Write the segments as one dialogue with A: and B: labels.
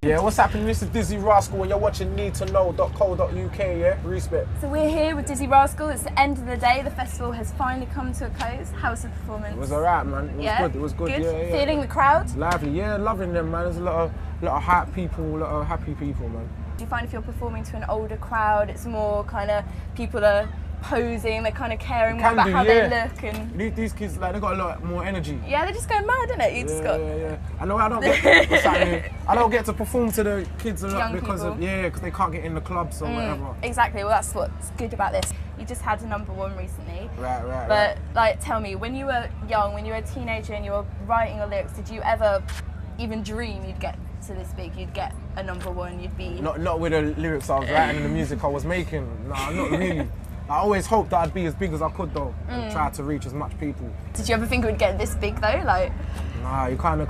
A: Yeah, what's happening? This is Dizzee Rascal and you're watching need2know.co.uk, yeah? Respect.
B: So we're here with Dizzee Rascal. It's the end of the day. The festival has finally come to a close. How was the performance?
A: It was alright, man. It was good. It was good. Yeah.
B: Feeling the crowd?
A: Lively, yeah, loving them, man. There's a lot of hype people, a lot of happy people, man.
B: Do you find if you're performing to an older crowd, it's more kind of people are posing, they're kind of caring more about how they look, and
A: these kids, like, they got a lot more energy.
B: Yeah, they're just going mad, isn't it?
A: Yeah. I know I don't get to perform to the kids a lot because they can't get in the clubs or whatever.
B: Exactly. Well, that's what's good about this. You just had a #1 recently.
A: Right.
B: But like, tell me, when you were young, when you were a teenager and you were writing your lyrics, did you ever even dream you'd get to this big? You'd get a #1. You'd be
A: not with the lyrics I was writing and the music I was making. Nah, not really. I always hoped that I'd be as big as I could though, and try to reach as much people.
B: Did you ever think it would get this big though? Like,
A: nah, you can't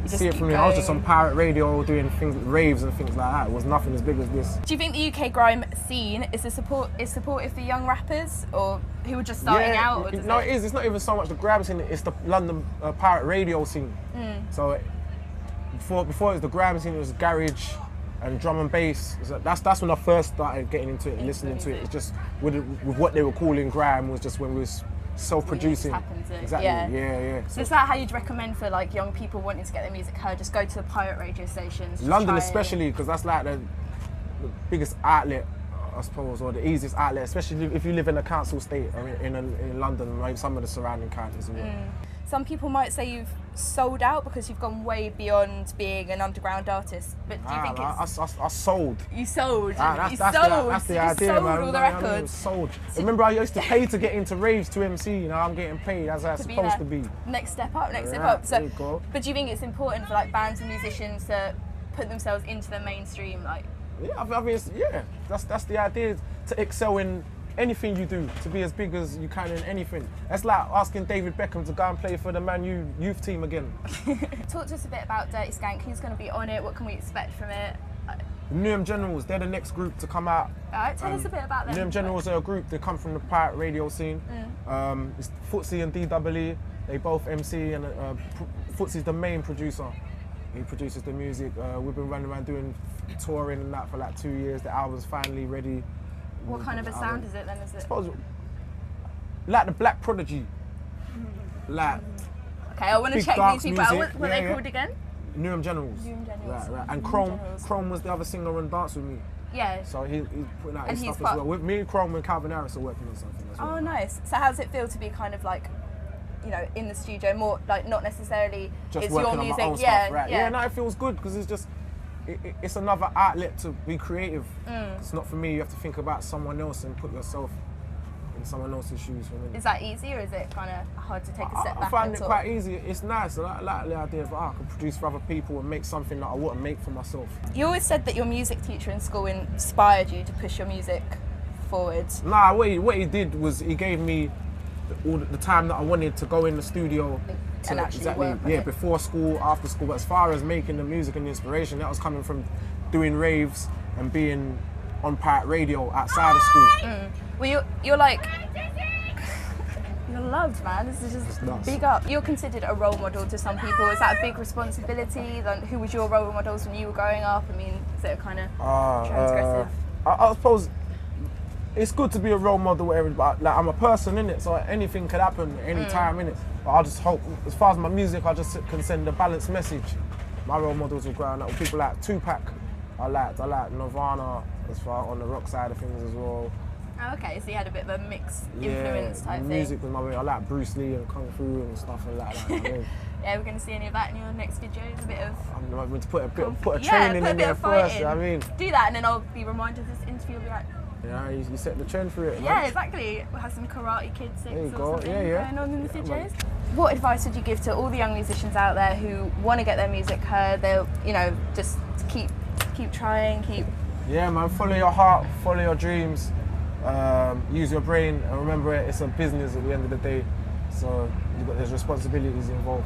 A: see it from me.
B: Going.
A: I was just on pirate radio doing things, raves and things like that. It was nothing as big as this.
B: Do you think the UK grime scene is supportive for young rappers, or who are just starting out? Or
A: No, it is. It's not even so much the grime scene. It's the London pirate radio scene. So before it was the grime scene, it was garage and drum and bass. That's when I first started getting into it and listening to it. It's just with what they were calling grime was just when we was self-producing. Exactly. Yeah.
B: So is that how you'd recommend for like young people wanting to get their music heard? Just go to the pirate radio stations.
A: London especially, because that's like the biggest outlet, I suppose, or the easiest outlet, especially if you live in a council estate. I mean, in London, maybe some of the surrounding counties as well.
B: Some people might say you've sold out because you've gone way beyond being an underground artist. But do you think
A: I sold.
B: You sold.
A: That's the idea,
B: sold
A: man.
B: all the records.
A: Sold. Remember, I used to pay to get into raves to MC. You know, I'm getting paid as I'm supposed to be.
B: Next step up. So, but do you think it's important for like bands and musicians to put themselves into the mainstream, like?
A: Yeah, I mean, that's the idea, to excel in anything you do, to be as big as you can in anything. It's like asking David Beckham to go and play for the Man U youth team again.
B: Talk to us a bit about Dirty Skank. Who's going to be on it? What can we expect from it?
A: Newham Generals, they're the next group to come out.
B: Alright, tell us a bit about them.
A: Newham Generals are a group, they come from the pirate radio scene. It's Footsie and DWE, they both MC, and Footsie's the main producer. He produces the music. We've been running around doing touring and that for like 2 years. The album's finally ready.
B: What kind of a sound is it then? Is it?
A: I suppose, like the Black Prodigy. Like.
B: Okay, I want to check these people out. What are they called again?
A: Newham Generals.
B: Newham Generals.
A: Right. And Chrome was the other singer on Dance With Me.
B: Yeah.
A: So he's putting out his stuff as well. With me, Chrome and Calvin Harris are working on something as well.
B: Oh, nice. So how does it feel to be kind of like, you know, in the studio, more like not necessarily
A: just
B: it's
A: working
B: your music,
A: on my own stuff, right? Yeah, no, it feels good because it's just it's another outlet to be creative. It's not for me. You have to think about someone else and put yourself in someone else's shoes.
B: Is that easy, or is it kind of hard to take a step back?
A: I find it quite easy. It's nice. I like the idea of I can produce for other people and make something that I wouldn't make for myself.
B: You always said that your music teacher in school inspired you to push your music forward.
A: Nah, what he did was he gave me all the time that I wanted to go in the studio
B: and actually work on it.
A: Before school, after school. But as far as making the music and the inspiration, that was coming from doing raves and being on pirate radio outside of school.
B: Well, you're like, you're loved, man. This is just big up. You're considered a role model to some people. Is that a big responsibility? Who was your role models when you were growing up? I mean, is it kind of transgressive?
A: I suppose it's good to be a role model, whatever, but like, I'm a person in it, so anything could happen any time in it. But I just hope, as far as my music, I just can send a balanced message. My role models were growing up with people like Tupac. I like Nirvana as far on the rock side of things as well.
B: Oh, okay, so you had a bit of a mixed influence type thing.
A: Music was my way. I like Bruce Lee and Kung Fu and stuff like that. I mean,
B: yeah, we're going to see any of that in your next videos. A bit of.
A: I'm going to put a training in there first. I mean,
B: do that, and then I'll be reminded of this interview. I'll be like,
A: yeah, you set the trend for it.
B: Yeah, man. Exactly. We'll have some Karate Kid things or something going on in the videos.
A: Man.
B: What advice would you give to all the young musicians out there who want to get their music heard? They'll, you know, just keep trying, keep. Yeah,
A: man. Follow your heart, follow your dreams. Use your brain, and remember, it's a business at the end of the day. So there's responsibilities involved.